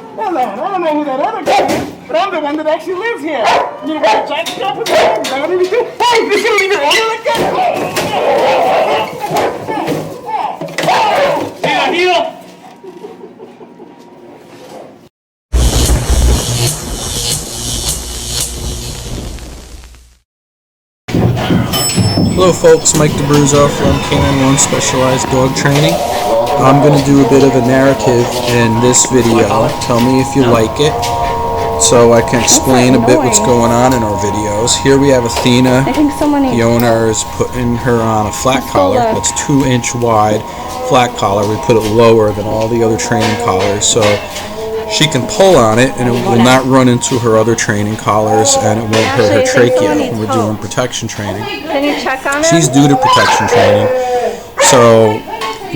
Well, I don't know who that other guy is, but I'm the one that actually lives here. You know what Jack's got with me? Hey, you should leave your owner like that. Heel. Hello folks, Mike DeBruzzo from Canine One Specialized Dog Training. I'm going to do a bit of a narrative in this video. Tell me if you like it, so I can explain a bit what's going on in our videos. Here we have Athena. The owner is putting her on a flat collar. That's 2-inch wide flat collar. We put it lower than all the other training collars, so she can pull on it and it will not run into her other training collars, and it won't hurt her trachea when we're doing protection training. Can you check on She's due to protection training, so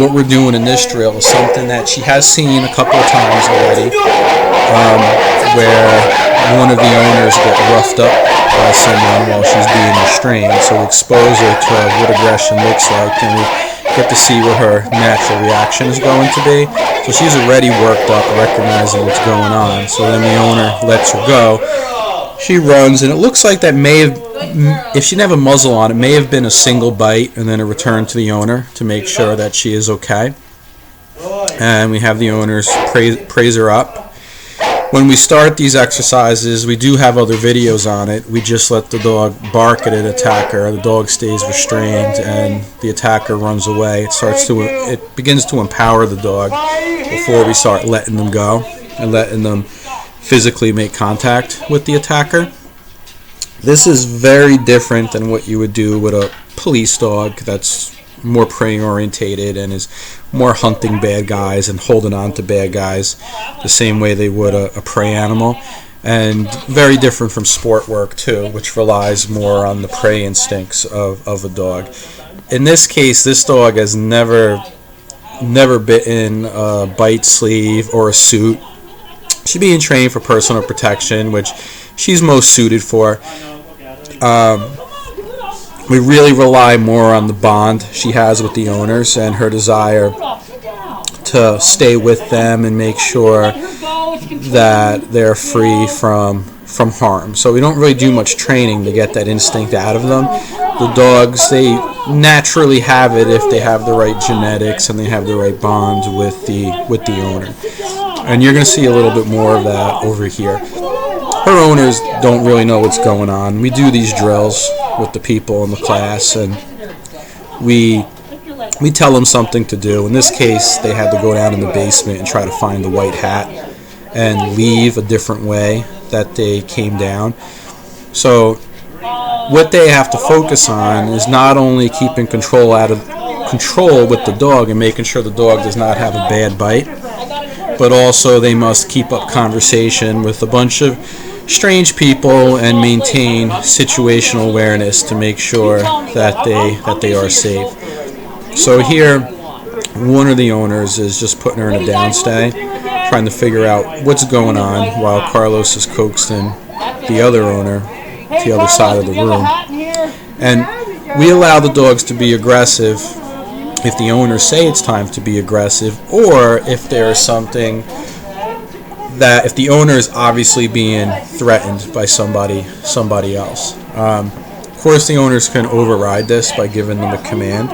what we're doing in this drill is something that she has seen a couple of times already, where one of the owners get roughed up by someone while she's being restrained. So we expose her to what aggression looks like, and we get to see what her natural reaction is going to be. So she's already worked up, recognizing what's going on. So then the owner lets her go. She runs, and it looks like that may have, if she didn't have a muzzle on, it may have been a single bite and then a return to the owner to make sure that she is okay. And we have the owners praise her up. When we start these exercises, we do have other videos on it. We just let the dog bark at an attacker. The dog stays restrained, and the attacker runs away. It begins to empower the dog before we start letting them go and letting them physically make contact with the attacker. This is very different than what you would do with a police dog that's more prey orientated and is more hunting bad guys and holding on to bad guys the same way they would a prey animal, and very different from sport work too, which relies more on the prey instincts of a dog. In this case, this dog has never bitten a bite sleeve or a suit. She's being trained for personal protection, which she's most suited for. We really rely more on the bond she has with the owners and her desire to stay with them and make sure that they're free from harm. So we don't really do much training to get that instinct out of them. The dogs, they naturally have it if they have the right genetics and they have the right bond with the owner. And you're going to see a little bit more of that over here. Her owners don't really know what's going on. We do these drills with the people in the class, and we tell them something to do. In this case, they had to go down in the basement and try to find the white hat and leave a different way that they came down. So what they have to focus on is not only keeping control with the dog and making sure the dog does not have a bad bite, but also they must keep up conversation with a bunch of strange people and maintain situational awareness to make sure that they are safe. So here, one of the owners is just putting her in a downstay, trying to figure out what's going on, while Carlos is coaxing the other owner to the other side of the room. And we allow the dogs to be aggressive if the owners say it's time to be aggressive, or if there is something that, if the owner is obviously being threatened by somebody else. Of course, the owners can override this by giving them a command.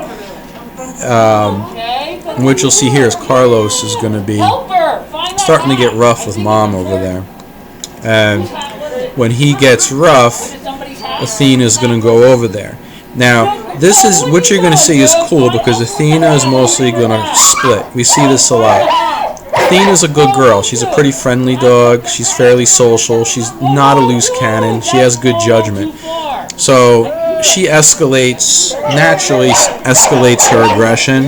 And what you'll see here is Carlos is going to be starting to get rough with Mom over there. And when he gets rough, Athena is going to go over there. Now, this is what you're going to see is cool, because Athena is mostly going to split. We see this a lot. Athena's a good girl. She's a pretty friendly dog. She's fairly social. She's not a loose cannon. She has good judgment. So she naturally escalates her aggression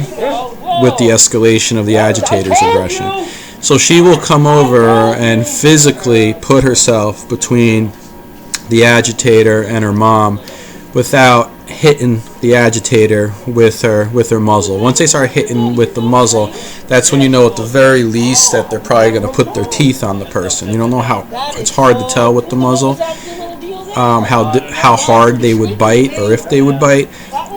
with the escalation of the agitator's aggression. So she will come over and physically put herself between the agitator and her mom without hitting the agitator with her muzzle. Once they start hitting with the muzzle, that's when you know at the very least that they're probably going to put their teeth on the person. You don't know how, it's hard to tell with the muzzle how hard they would bite or if they would bite.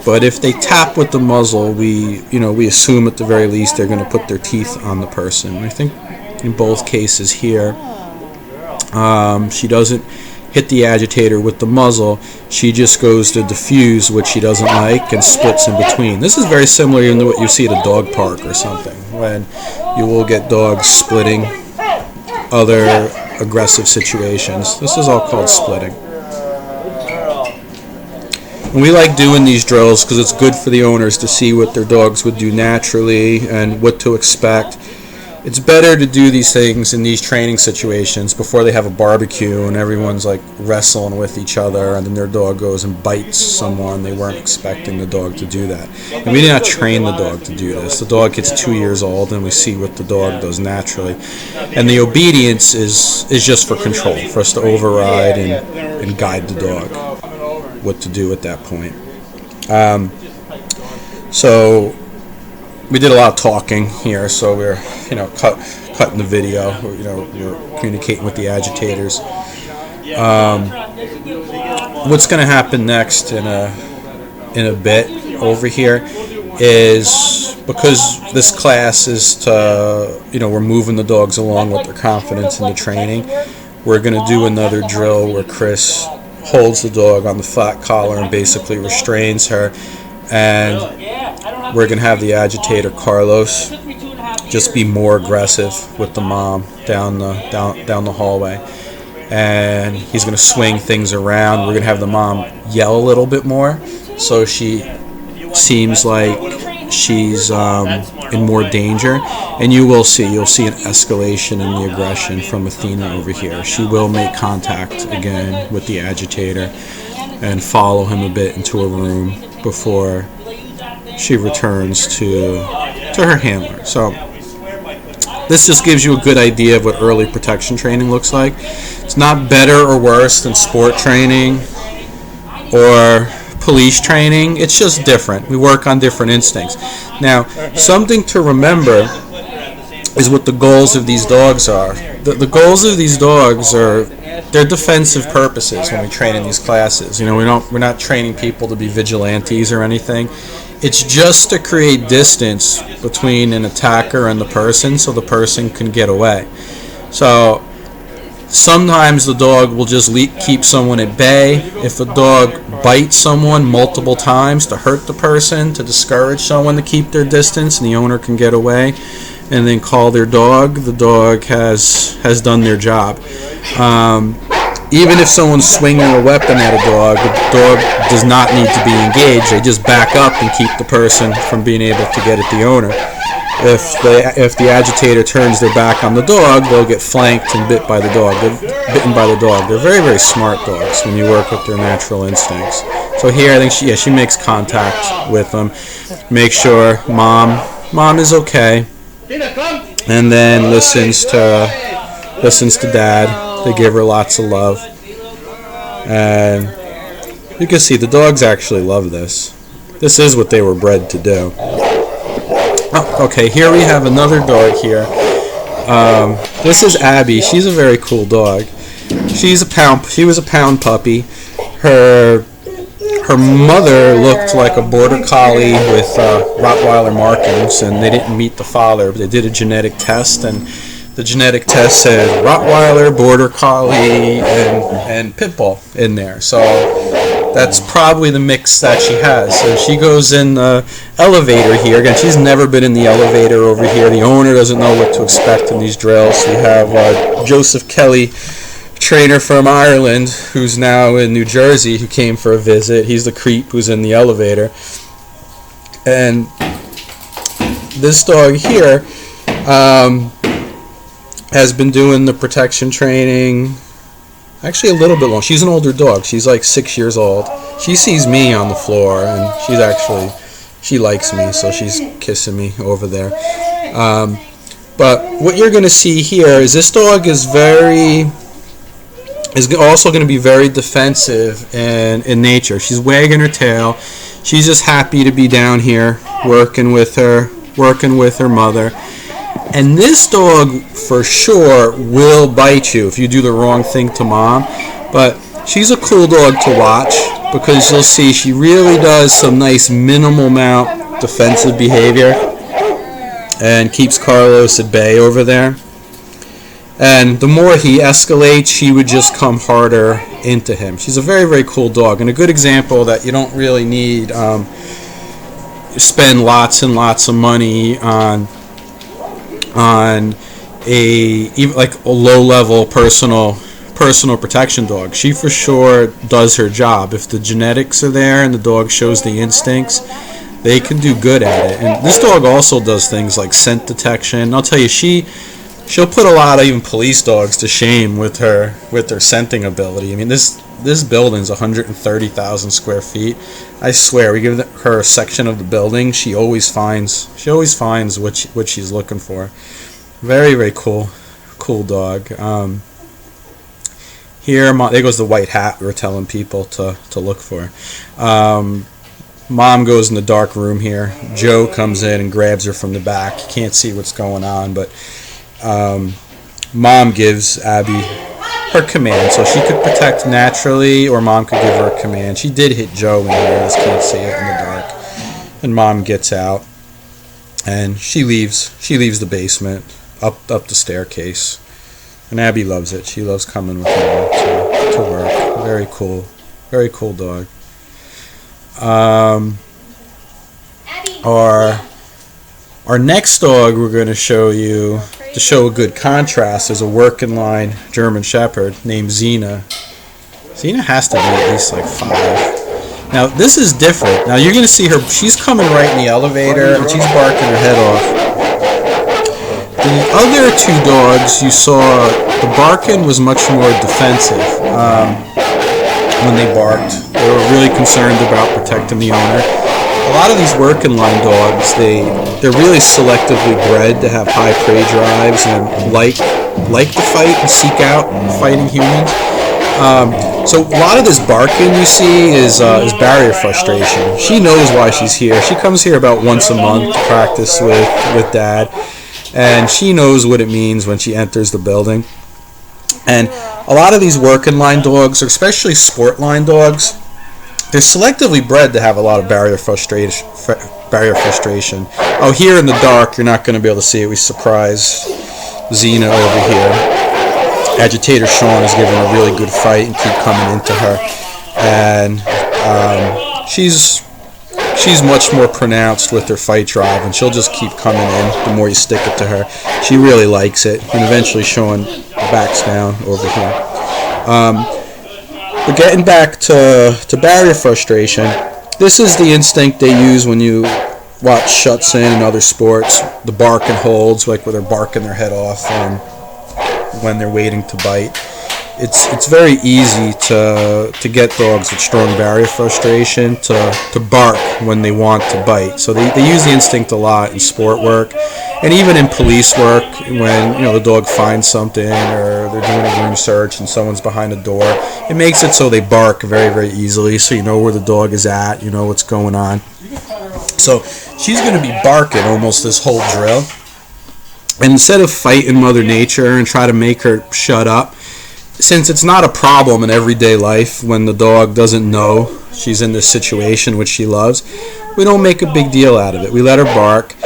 But if they tap with the muzzle, we assume at the very least they're going to put their teeth on the person. I think in both cases here. She doesn't hit the agitator with the muzzle. She just goes to diffuse what she doesn't like and splits in between. This is very similar to what you see at a dog park or something, when you will get dogs splitting other aggressive situations. This is all called splitting. And we like doing these drills because it's good for the owners to see what their dogs would do naturally and what to expect. It's better to do these things in these training situations before they have a barbecue and everyone's like wrestling with each other, and then their dog goes and bites someone. They weren't expecting the dog to do that. And we did not train the dog to do this. The dog gets 2 years old and we see what the dog does naturally. And the obedience is just for control, for us to override and guide the dog what to do at that point. So we did a lot of talking here, so we're cutting the video. We're communicating with the agitators. What's going to happen next in a bit over here is, because this class is to we're moving the dogs along with their confidence in the training, we're going to do another drill where Chris holds the dog on the flat collar and basically restrains her, and we're going to have the agitator Carlos just be more aggressive with the mom down the hallway, and he's going to swing things around. We're going to have the mom yell a little bit more, so she seems like she's in more danger, and you'll see an escalation in the aggression from Xena over here. She will make contact again with the agitator and follow him a bit into a room before she returns to her handler. So this just gives you a good idea of what early protection training looks like. It's not better or worse than sport training or police training. It's just different. We work on different instincts. Now, something to remember is what the goals of these dogs are. The goals of these dogs are, they're defensive purposes when we train in these classes. We're not training people to be vigilantes or anything. It's just to create distance between an attacker and the person so the person can get away. So sometimes the dog will just keep someone at bay. If a dog bites someone multiple times to hurt the person, to discourage someone to keep their distance, and the owner can get away and then call their dog, the dog has done their job. Even if someone's swinging a weapon at a dog, the dog does not need to be engaged. They just back up and keep the person from being able to get at the owner. If the agitator turns their back on the dog, they'll get flanked and bitten by the dog. They're very, very smart dogs when you work with their natural instincts. So here, I think she makes contact with them, make sure mom is okay, and then listens to dad. They give her lots of love, and you can see the dogs actually love this. This is what they were bred to do. Oh, okay, here we have another dog here. This is Abby. She's a very cool dog. She was a pound puppy. Her mother looked like a border collie with Rottweiler markings, and they didn't meet the father. They did a genetic test, and the genetic test said Rottweiler, Border Collie, and Pit Bull in there. So that's probably the mix that she has. So she goes in the elevator here. Again, she's never been in the elevator over here. The owner doesn't know what to expect in these drills. We have Joseph Kelly, trainer from Ireland, who's now in New Jersey, who came for a visit. He's the creep who's in the elevator. And this dog here has been doing the protection training actually a little bit long. She's an older dog. She's like 6 years old. She sees me on the floor, and she likes me, so she's kissing me over there. But what you're going to see here is this dog is also going to be very defensive in nature. She's wagging her tail. She's just happy to be down here working with her mother. And this dog, for sure, will bite you if you do the wrong thing to mom. But she's a cool dog to watch, because you'll see she really does some nice minimal amount defensive behavior and keeps Carlos at bay over there. And the more he escalates, she would just come harder into him. She's a very, very cool dog, and a good example that you don't really need spend lots and lots of money on even like a low-level personal protection dog. She for sure does her job. If the genetics are there and the dog shows the instincts, they can do good at it. And this dog also does things like scent detection. I'll tell you, she'll put a lot of even police dogs to shame with her scenting ability. I mean, this building's 130,000 square feet. I swear, we give her a section of the building, she always finds what she's looking for. Very, very cool dog. Here, there goes the white hat we were telling people to look for. Mom goes in the dark room here. Joe comes in and grabs her from the back. You can't see what's going on, but Mom gives Abby her command, so she could protect naturally, or Mom could give her a command. She did hit Joe in here. You just can't see it in the dark. And Mom gets out, and she leaves the basement, up the staircase. And Abby loves it. She loves coming with her to work. Very cool dog. Our next dog we're going to show you, to show a good contrast, is a working line German Shepherd named Xena. Xena has to be at least like 5. Now this is different. Now you're going to see her, she's coming right in the elevator and she's barking her head off. The other 2 dogs you saw, the barking was much more defensive when they barked. They were really concerned about protecting the owner. A lot of these working line dogs, they're really selectively bred to have high prey drives and like to fight and seek out fighting humans. So a lot of this barking you see is barrier frustration. She knows why she's here. She comes here about once a month to practice with Dad, and she knows what it means when she enters the building. And a lot of these working line dogs, or especially sport line dogs, they're selectively bred to have a lot of barrier frustration. Oh, here in the dark, you're not going to be able to see it. We surprised Xena over here. Agitator Sean is giving a really good fight and keep coming into her. And she's much more pronounced with her fight drive, and she'll just keep coming in the more you stick it to her. She really likes it, and eventually Sean backs down over here. But getting back to barrier frustration, this is the instinct they use when you watch shuts in and other sports. The bark and holds, like where they're barking their head off when they're waiting to bite. It's very easy to get dogs with strong barrier frustration to bark when they want to bite. So they use the instinct a lot in sport work, and even in police work when the dog finds something or they're doing a room search and someone's behind a door. It makes it so they bark very, very easily, so you know where the dog is at, you know what's going on. So she's going to be barking almost this whole drill. And instead of fighting Mother Nature and try to make her shut up, since it's not a problem in everyday life when the dog doesn't know she's in this situation which she loves, we don't make a big deal out of it. We let her bark,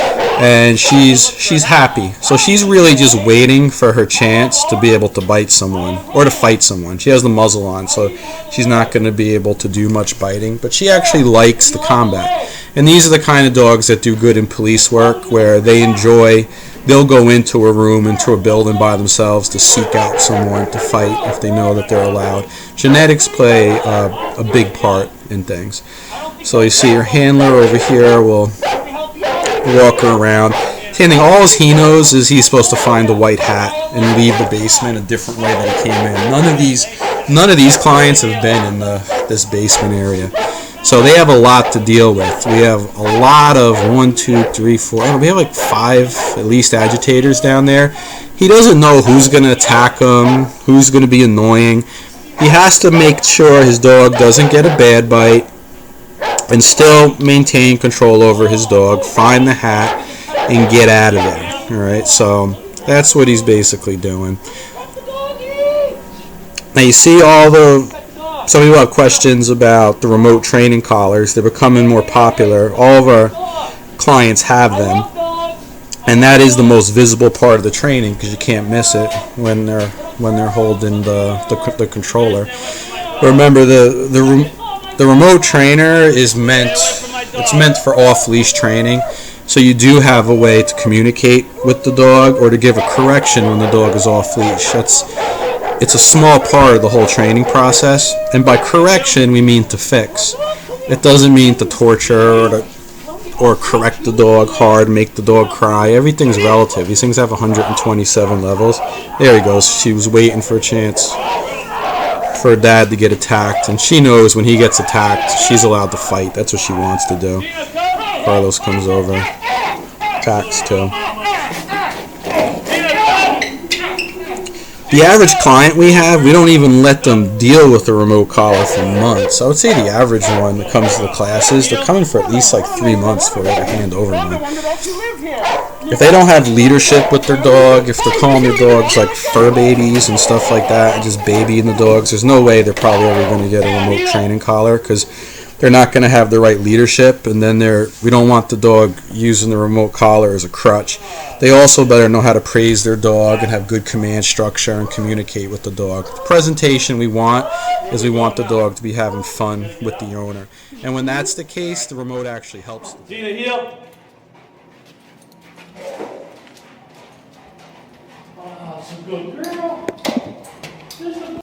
and she's happy. So she's really just waiting for her chance to be able to bite someone or to fight someone. She has the muzzle on, so she's not going to be able to do much biting, but she actually likes the combat. And these are the kind of dogs that do good in police work, where they'll go into a room, into a building by themselves to seek out someone to fight if they know that they're allowed. Genetics play a big part in things. So you see your handler over here will walk her around. Same thing, all he knows is he's supposed to find the white hat and leave the basement a different way than he came in. None of these clients have been in this basement area. So they have a lot to deal with. We have a lot of 1, 2, 3, 4. We have like 5 at least agitators down there. He doesn't know who's going to attack him, who's going to be annoying. He has to make sure his dog doesn't get a bad bite and still maintain control over his dog, find the hat, and get out of there. All right, so that's what he's basically doing. Now you see some people have questions about the remote training collars. They're becoming more popular. All of our clients have them. and that is the most visible part of the training because you can't miss it when they're holding the controller. Remember, the remote trainer is meant for off-leash training, so you do have a way to communicate with the dog or to give a correction when the dog is off-leash. It's a small part of the whole training process, and by correction we mean to fix. It doesn't mean to torture or correct the dog hard, make the dog cry. Everything's relative. These things have 127 levels. There he goes. She was waiting for a chance for her dad to get attacked, and she knows when he gets attacked, she's allowed to fight. That's what she wants to do. Carlos comes over, attacks too. The average client we have, we don't even let them deal with the remote collar for months. I would say the average one that comes to the classes, they're coming for at least like 3 months before they hand over me. If they don't have leadership with their dog, if they're calling their dogs like fur babies and stuff like that, and just babying the dogs, there's no way they're probably ever going to get a remote training collar because they're not going to have the right leadership, and then we don't want the dog using the remote collar as a crutch. They also better know how to praise their dog and have good command structure and communicate with the dog. The presentation we want is we want the dog to be having fun with the owner. And when that's the case, the remote actually helps. Xena, heel. Oh, some good girl. Just a